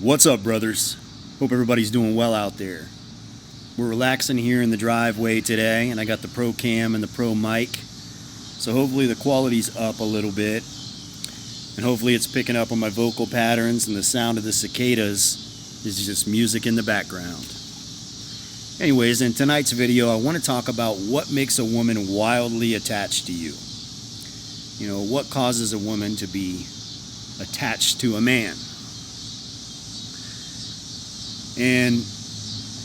What's up, brothers? Hope everybody's doing well out there. We're relaxing here in the driveway today, and I got the Pro Cam and the Pro Mic, so hopefully the quality's up a little bit, and hopefully it's picking up on my vocal patterns, and the sound of the cicadas is just music in the background. Anyways, in tonight's video, I want to talk about what makes a woman wildly attached to you. You know, what causes a woman to be attached to a man. And,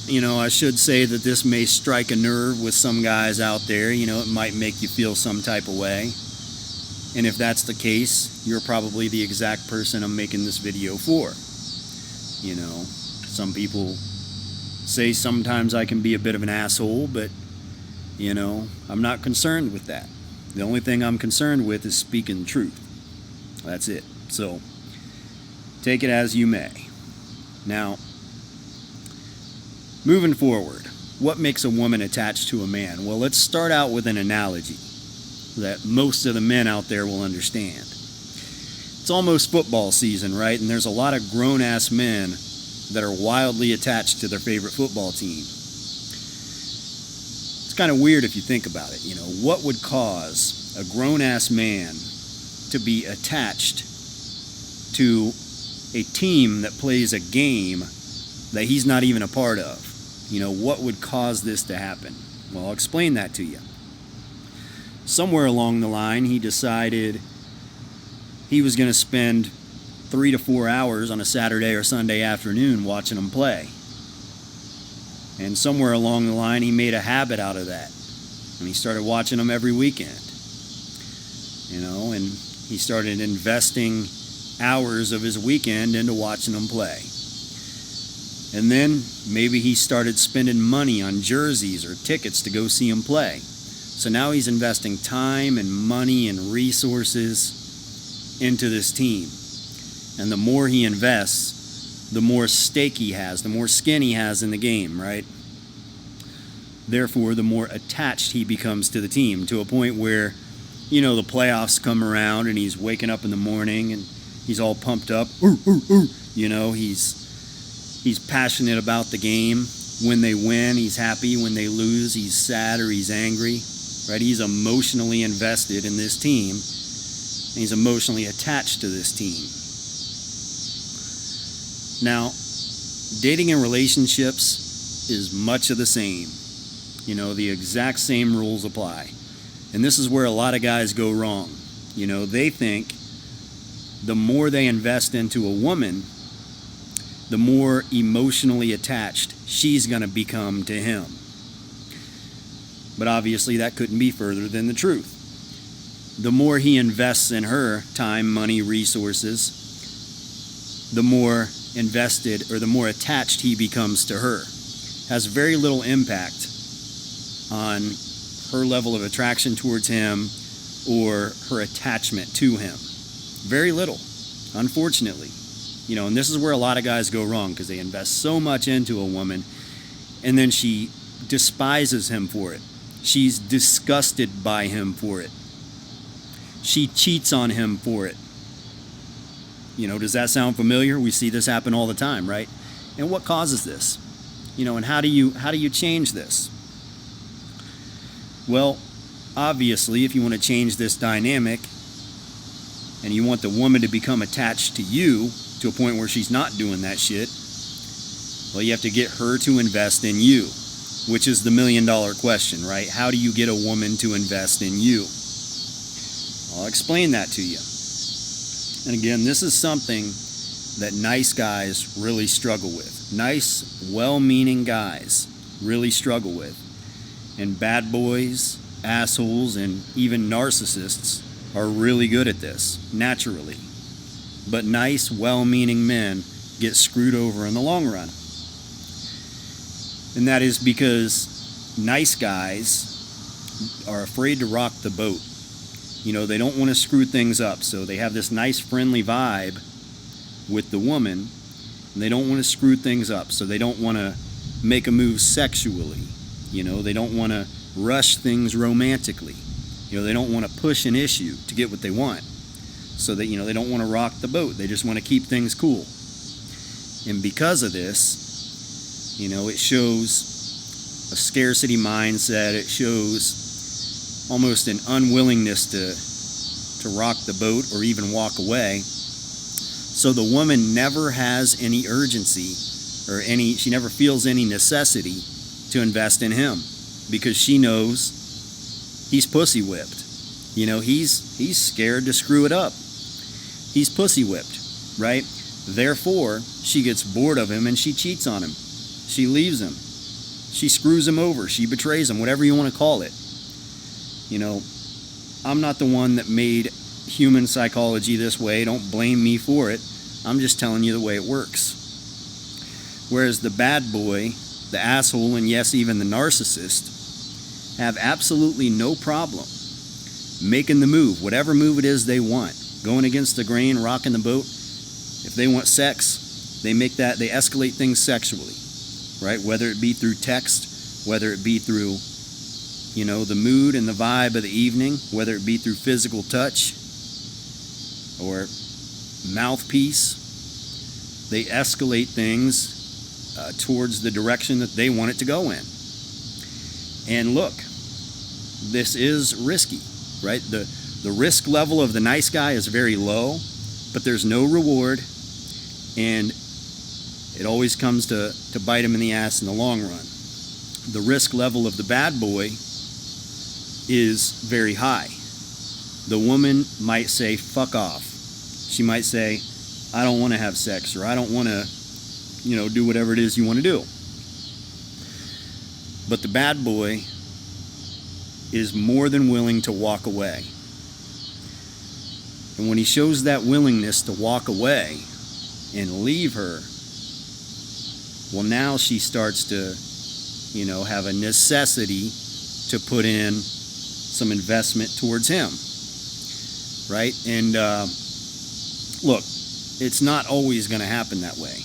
you know, I should say that this may strike a nerve with some guys out there. You know, it might make you feel some type of way. And if that's the case, you're probably the exact person I'm making this video for. You know, some people say sometimes I can be a bit of an asshole, but, you know, I'm not concerned with that. The only thing I'm concerned with is speaking the truth. That's it. So, take it as you may. Now, moving forward, what makes a woman attached to a man? Well, let's start out with an analogy that most of the men out there will understand. It's almost football season, right? And there's a lot of grown-ass men that are wildly attached to their favorite football team. It's kind of weird if you think about it. You know, what would cause a grown-ass man to be attached to a team that plays a game that he's not even a part of? You know, what would cause this to happen? Well, I'll explain that to you. Somewhere along the line, he decided he was going to spend 3 to 4 hours on a Saturday or Sunday afternoon watching them play. And somewhere along the line, he made a habit out of that. And he started watching them every weekend. You know, and he started investing hours of his weekend into watching them play. And then maybe he started spending money on jerseys or tickets to go see him play. So now he's investing time and money and resources into this team. And the more he invests, the more stake he has, the more skin he has in the game, right? Therefore, the more attached he becomes to the team, to a point where, you know, the playoffs come around and he's waking up in the morning and he's all pumped up. You know, he's passionate about the game. When they win, he's happy. When they lose, he's sad or he's angry, right? He's emotionally invested in this team, and he's emotionally attached to this team. Now, dating and relationships is much of the same. You know, the exact same rules apply. And this is where a lot of guys go wrong. You know, they think the more they invest into a woman, the more emotionally attached she's going to become to him. But obviously that couldn't be further than the truth. The more he invests in her, time, money, resources, the more invested or the more attached he becomes to her. Has very little impact on her level of attraction towards him or her attachment to him. Very little, unfortunately. You know, and this is where a lot of guys go wrong, because they invest so much into a woman and then she despises him for it. She's disgusted by him for it. She cheats on him for it. You know, does that sound familiar? We see this happen all the time, right? And what causes this? You know, and how do you change this? Well, obviously, if you want to change this dynamic and you want the woman to become attached to you to a point where she's not doing that shit, well, you have to get her to invest in you, which is the $1 million question, right? How do you get a woman to invest in you? I'll explain that to you. And again, this is something that nice guys really struggle with. Nice, well-meaning guys really struggle with. And bad boys, assholes, and even narcissists are really good at this, naturally. But nice, well-meaning men get screwed over in the long run. And that is because nice guys are afraid to rock the boat. You know, they don't want to screw things up, so they have this nice, friendly vibe with the woman, and they don't want to screw things up, so they don't want to make a move sexually. You know, they don't want to rush things romantically. You know, they don't want to push an issue to get what they want. So that, you know, they don't want to rock the boat. They just want to keep things cool. And because of this, it shows a scarcity mindset. It shows almost an unwillingness to rock the boat or even walk away. So the woman never has any urgency she never feels any necessity to invest in him, because she knows he's pussy whipped. He's scared to screw it up. He's pussy whipped, right? Therefore, she gets bored of him and she cheats on him. She leaves him. She screws him over. She betrays him, whatever you want to call it. I'm not the one that made human psychology this way. Don't blame me for it. I'm just telling you the way it works. Whereas the bad boy, the asshole, and yes, even the narcissist, have absolutely no problem making the move, whatever move it is they want, going against the grain, rocking the boat. If they want sex, they escalate things sexually, right? Whether it be through text, whether it be through, the mood and the vibe of the evening, whether it be through physical touch or mouthpiece, they escalate things towards the direction that they want it to go in. And look, this is risky, right? The risk level of the nice guy is very low, but there's no reward, and it always comes to bite him in the ass in the long run. The risk level of the bad boy is very high. The woman might say, fuck off. She might say, I don't want to have sex, or I don't want to, do whatever it is you want to do. But the bad boy is more than willing to walk away. And when he shows that willingness to walk away and leave her, well, now she starts to, have a necessity to put in some investment towards him, right? And look, it's not always going to happen that way.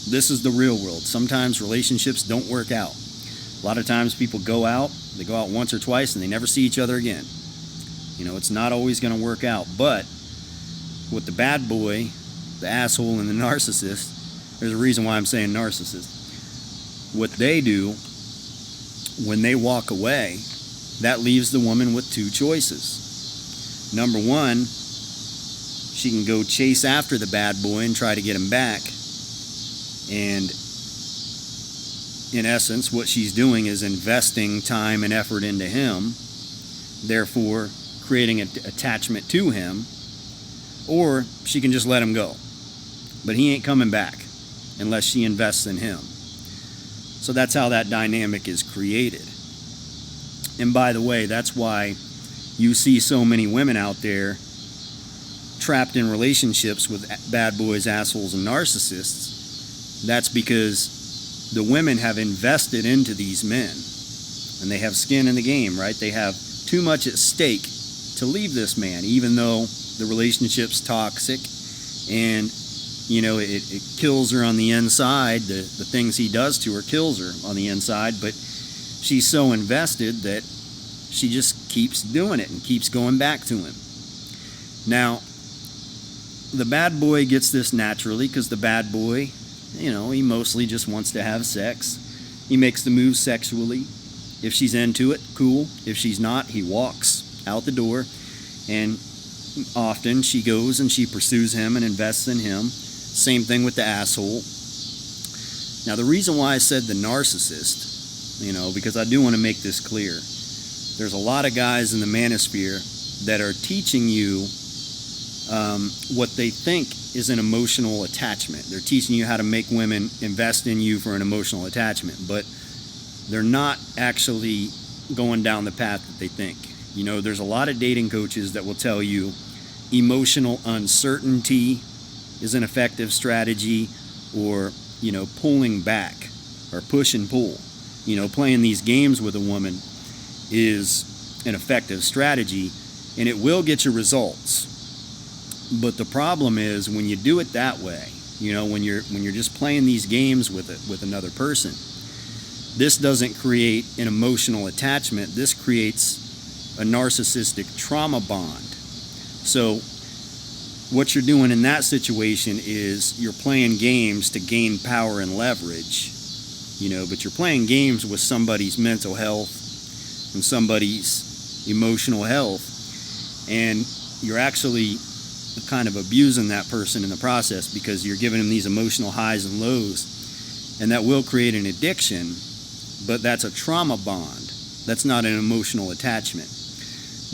This is the real world. Sometimes relationships don't work out. A lot of times people go out once or twice, and they never see each other again. It's not always going to work out. But with the bad boy, the asshole, and the narcissist, there's a reason why I'm saying narcissist. What they do when they walk away, that leaves the woman with two choices. Number one, she can go chase after the bad boy and try to get him back. And in essence, what she's doing is investing time and effort into him, therefore creating an attachment to him. Or she can just let him go. But he ain't coming back unless she invests in him. So that's how that dynamic is created. And by the way, that's why you see so many women out there trapped in relationships with bad boys, assholes, and narcissists. That's because the women have invested into these men, and they have skin in the game, right? They have too much at stake to leave this man, even though the relationship's toxic and it kills her on the inside. The things he does to her kills her on the inside, but she's so invested that she just keeps doing it and keeps going back to him. Now, the bad boy gets this naturally because the bad boy, he mostly just wants to have sex. He makes the move sexually. If she's into it, cool. If she's not, he walks out the door, and often she goes and she pursues him and invests in him. Same thing with the asshole. Now, the reason why I said the narcissist, because I do want to make this clear. There's a lot of guys in the manosphere that are teaching you what they think is an emotional attachment. They're teaching you how to make women invest in you for an emotional attachment, but they're not actually going down the path that they think. There's a lot of dating coaches that will tell you emotional uncertainty is an effective strategy, or, pulling back, or push and pull. Playing these games with a woman is an effective strategy, and it will get you results. But the problem is when you do it that way, when you're just playing these games with another person, this doesn't create an emotional attachment. This creates a narcissistic trauma bond. So what you're doing in that situation is you're playing games to gain power and leverage, but you're playing games with somebody's mental health and somebody's emotional health, and you're actually kind of abusing that person in the process because you're giving them these emotional highs and lows, and that will create an addiction, but that's a trauma bond. That's not an emotional attachment.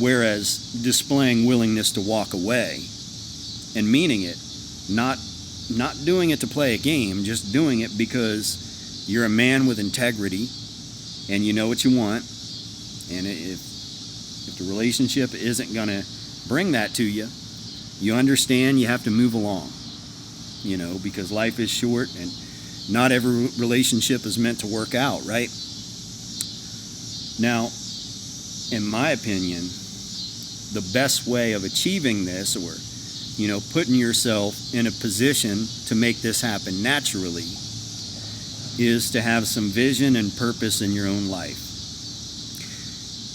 Whereas displaying willingness to walk away and meaning it, not doing it to play a game, just doing it because you're a man with integrity and you know what you want, and if the relationship isn't going to bring that to you, you understand you have to move along, because life is short and not every relationship is meant to work out, right? Now, in my opinion, the best way of achieving this, or putting yourself in a position to make this happen naturally, is to have some vision and purpose in your own life.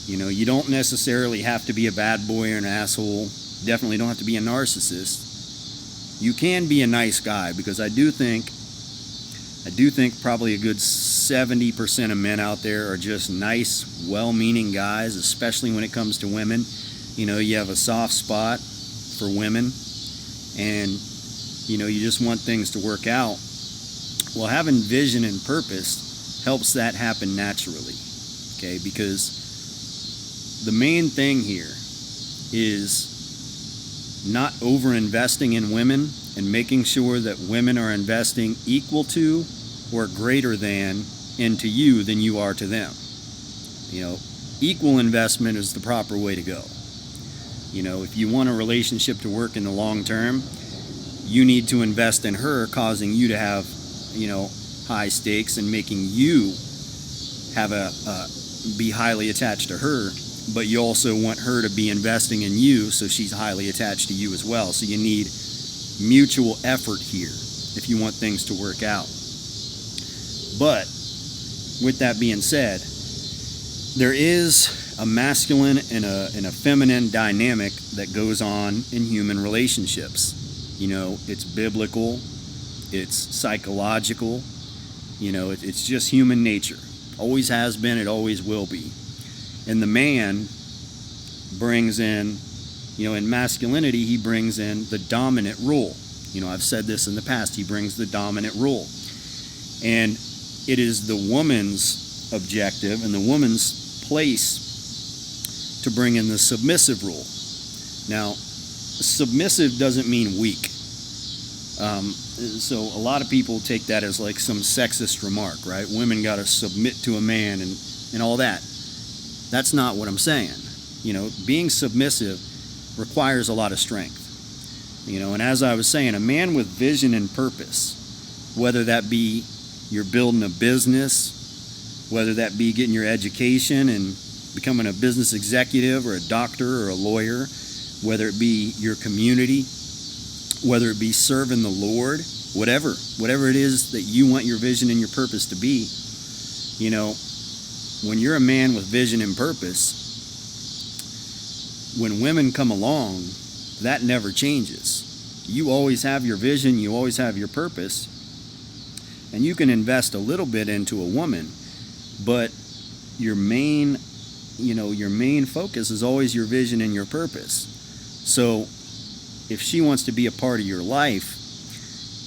You don't necessarily have to be a bad boy or an asshole. Definitely don't have to be a narcissist. You can be a nice guy, because I do think probably a good 70% of men out there are just nice, well-meaning guys, especially when it comes to women. You have a soft spot for women, and you just want things to work out. Well, having vision and purpose helps that happen naturally, okay? Because the main thing here is not over-investing in women and making sure that women are investing equal to or greater than into you than you are to them. Equal investment is the proper way to go. If you want a relationship to work in the long term, you need to invest in her, causing you to have, high stakes and making you have be highly attached to her, but you also want her to be investing in you, so she's highly attached to you as well. So you need mutual effort here if you want things to work out. But with that being said, there is a masculine and a feminine dynamic that goes on in human relationships. It's biblical, it's psychological, it's just human nature. Always has been, it always will be. And the man brings in, in masculinity, he brings in the dominant role. I've said this in the past, he brings the dominant role. And it is the woman's objective and the woman's place to bring in the submissive role. Now, submissive doesn't mean weak. So a lot of people take that as like some sexist remark, right? Women got to submit to a man and all that. That's not what I'm saying. Being submissive requires a lot of strength. And as I was saying, a man with vision and purpose, whether that be you're building a business, whether that be getting your education and becoming a business executive or a doctor or a lawyer, whether it be your community, whether it be serving the Lord, whatever it is that you want your vision and your purpose to be, when you're a man with vision and purpose, when women come along, that never changes. You always have your vision, you always have your purpose, and you can invest a little bit into a woman, but your main focus is always your vision and your purpose. So if she wants to be a part of your life,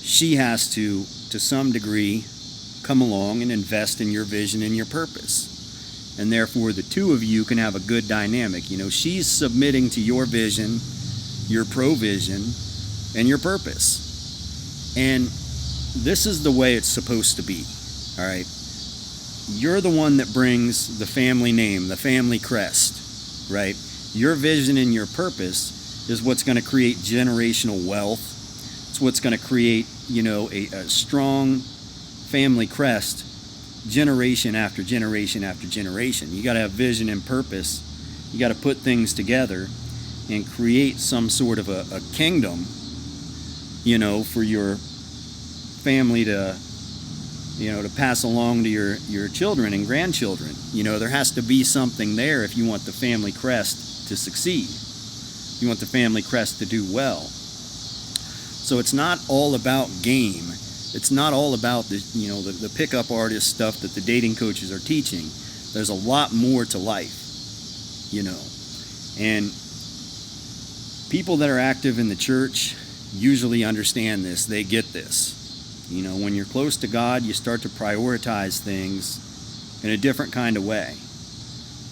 she has to some degree, come along and invest in your vision and your purpose. And therefore, the two of you can have a good dynamic. She's submitting to your vision, your provision, and your purpose. And this is the way it's supposed to be, all right? You're the one that brings the family name, the family crest, right? Your vision and your purpose is what's going to create generational wealth. It's what's going to create, a strong family crest generation after generation after generation. You got to have vision and purpose. You got to put things together and create some sort of a kingdom, for your family to pass along to your children and grandchildren. There has to be something there if you want the family crest to succeed. You want the family crest to do well. So it's not all about game. It's not all about the pickup artist stuff that the dating coaches are teaching. There's a lot more to life, and people that are active in the church usually understand this. They get this. When you're close to God, you start to prioritize things in a different kind of way.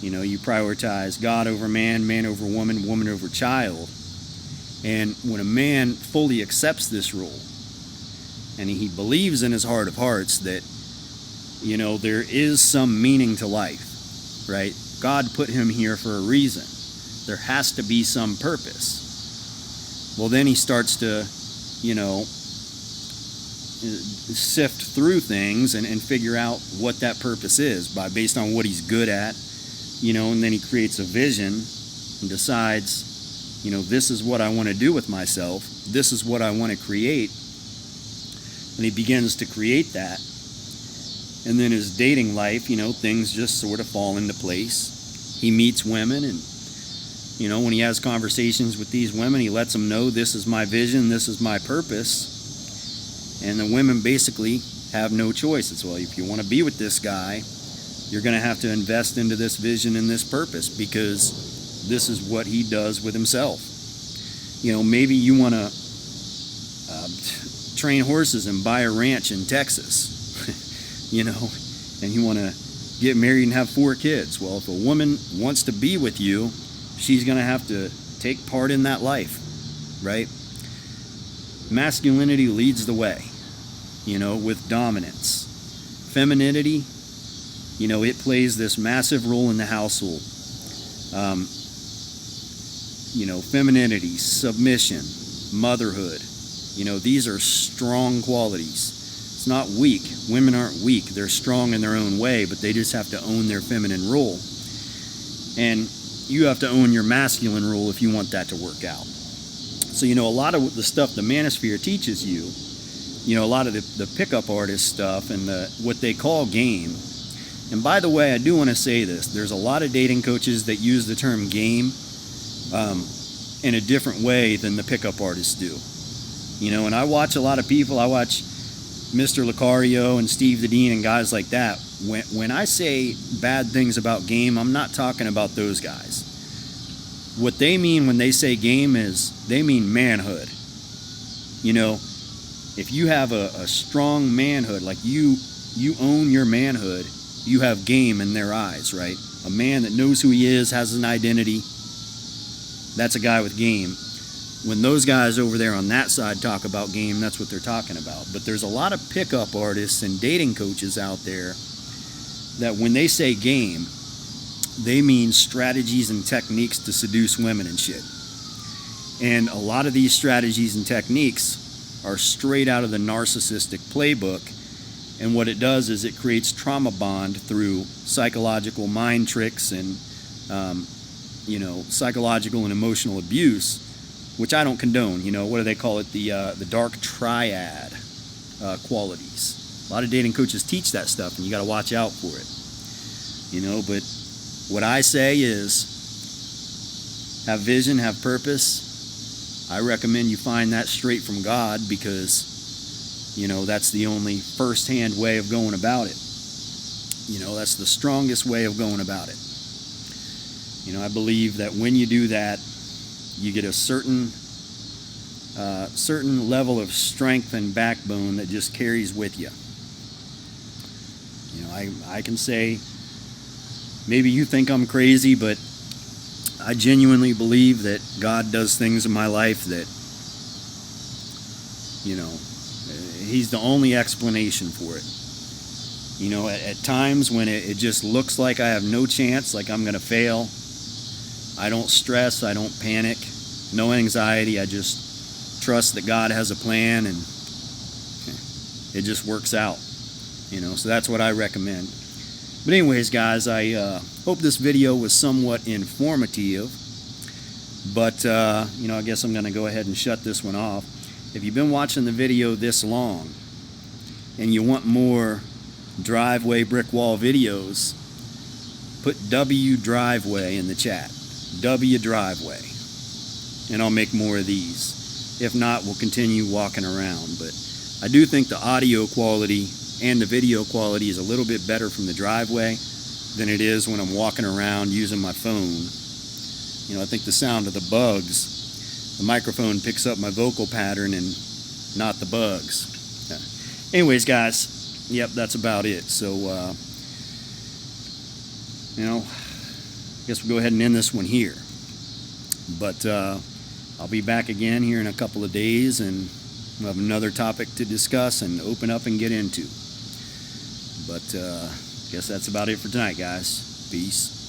You prioritize God over man, man over woman, woman over child. And when a man fully accepts this rule, and he believes in his heart of hearts that, there is some meaning to life, right? God put him here for a reason. There has to be some purpose. Well, then he starts to, sift through things and figure out what that purpose is based on what he's good at, and then he creates a vision and decides, this is what I want to do with myself. This is what I want to create. And he begins to create that. And then his dating life, things just sort of fall into place. He meets women, and, when he has conversations with these women, he lets them know, this is my vision, this is my purpose. And the women basically have no choice. It's, well, if you want to be with this guy, you're going to have to invest into this vision and this purpose, because this is what he does with himself. Maybe you want to train horses and buy a ranch in Texas, and you want to get married and have 4 kids. Well, if a woman wants to be with you, she's going to have to take part in that life, right? Masculinity leads the way, with dominance. Femininity, it plays this massive role in the household. Femininity, submission, motherhood, these are strong qualities. It's not weak. Women aren't weak. They're strong in their own way, but they just have to own their feminine role. And you have to own your masculine role if you want that to work out. So, a lot of the stuff the Manosphere teaches you, a lot of the pickup artist stuff and what they call game. And by the way, I do want to say this. There's a lot of dating coaches that use the term game in a different way than the pickup artists do. And I watch a lot of people. I watch Mr. Lucario and Steve the Dean and guys like that. When I say bad things about game, I'm not talking about those guys. What they mean when they say game is they mean manhood. If you have a strong manhood, like you own your manhood, you have game in their eyes, right? A man that knows who he is, has an identity, that's a guy with game. When those guys over there on that side talk about game, that's what they're talking about. But there's a lot of pickup artists and dating coaches out there that when they say game, they mean strategies and techniques to seduce women and shit. And a lot of these strategies and techniques are straight out of the narcissistic playbook. And what it does is it creates trauma bond through psychological mind tricks and, psychological and emotional abuse, which I don't condone. What do they call it? The dark triad qualities. A lot of dating coaches teach that stuff, and you got to watch out for it. But what I say is have vision, have purpose. I recommend you find that straight from God, because that's the only first-hand way of going about it. That's the strongest way of going about it. I believe that when you do that, you get a certain level of strength and backbone that just carries with you. I can say, maybe you think I'm crazy, but I genuinely believe that God does things in my life that, He's the only explanation for it. At times when it just looks like I have no chance, like I'm going to fail, I don't stress, I don't panic, no anxiety. I just trust that God has a plan, and it just works out. So that's what I recommend. But anyways, guys, I hope this video was somewhat informative. But, I guess I'm going to go ahead and shut this one off. If you've been watching the video this long and you want more driveway brick wall videos, put W driveway in the chat. W driveway. And I'll make more of these. If not, we'll continue walking around. But I do think the audio quality and the video quality is a little bit better from the driveway than it is when I'm walking around using my phone. You know, I think the sound of the bugs, the microphone picks up my vocal pattern and not the bugs. Anyways, guys, yep, that's about it. So, you know, I guess we'll go ahead and end this one here. But I'll be back again here in a couple of days, and we'll have another topic to discuss and open up and get into. But I guess that's about it for tonight, guys. Peace.